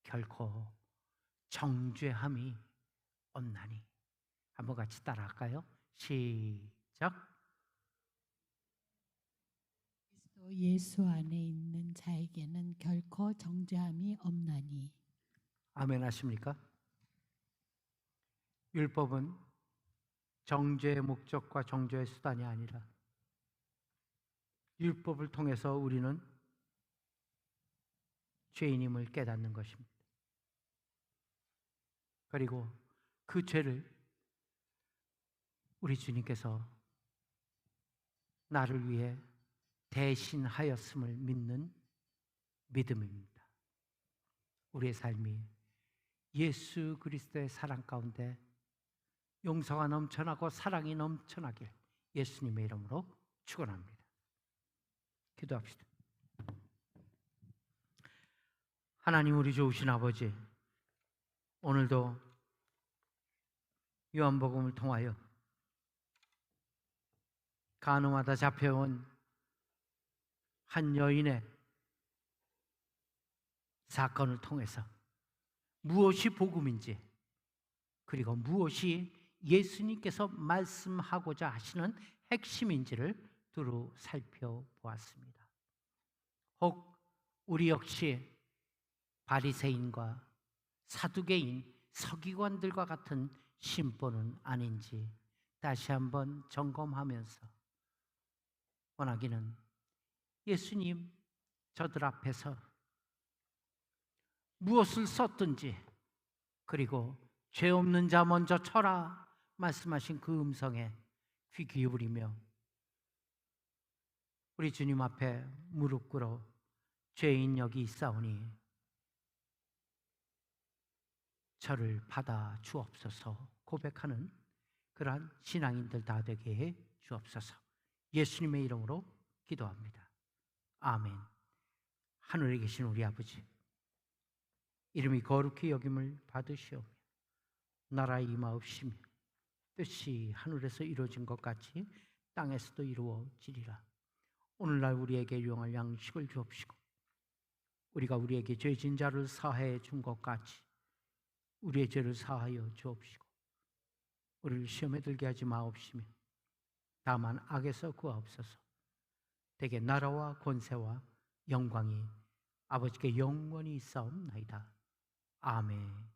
결코 정죄함이 없나니. 한번 같이 따라할까요? 시작. 그리스도 예수 안에 있는 자에게는 결코 정죄함이 없나니. 아멘 하십니까? 율법은 정죄의 목적과 정죄의 수단이 아니라 율법을 통해서 우리는 죄인임을 깨닫는 것입니다. 그리고 그 죄를 우리 주님께서 나를 위해 대신하였음을 믿는 믿음입니다. 우리의 삶이 예수 그리스도의 사랑 가운데 용서가 넘쳐나고 사랑이 넘쳐나길 예수님의 이름으로 축원합니다. 기도합시다. 하나님 우리 좋으신 아버지, 오늘도 요한복음을 통하여 간음하다 잡혀온 한 여인의 사건을 통해서 무엇이 복음인지 그리고 무엇이 예수님께서 말씀하고자 하시는 핵심인지를 두루 살펴보았습니다. 혹 우리 역시 바리새인과 사두개인, 서기관들과 같은 신분은 아닌지 다시 한번 점검하면서 원하기는 예수님 저들 앞에서 무엇을 썼든지 그리고 죄 없는 자 먼저 쳐라 말씀하신 그 음성에 귀 기울이며 우리 주님 앞에 무릎 꿇어 죄인 여기 있사오니 저를 받아 주옵소서 고백하는 그러한 신앙인들 다 되게 해 주옵소서. 예수님의 이름으로 기도합니다. 아멘. 하늘에 계신 우리 아버지, 이름이 거룩히 여김을 받으시오며 나라의 임하옵시며 뜻이 하늘에서 이루어진 것 같이 땅에서도 이루어지리라. 오늘날 우리에게 일용할 양식을 주옵시고 우리가 우리에게 죄진 자를 사하해 준 것 같이 우리의 죄를 사하여 주옵시고 우리를 시험에 들게 하지 마옵시며 다만 악에서 구하옵소서. 대개 나라와 권세와 영광이 아버지께 영원히 있사옵나이다. 아멘.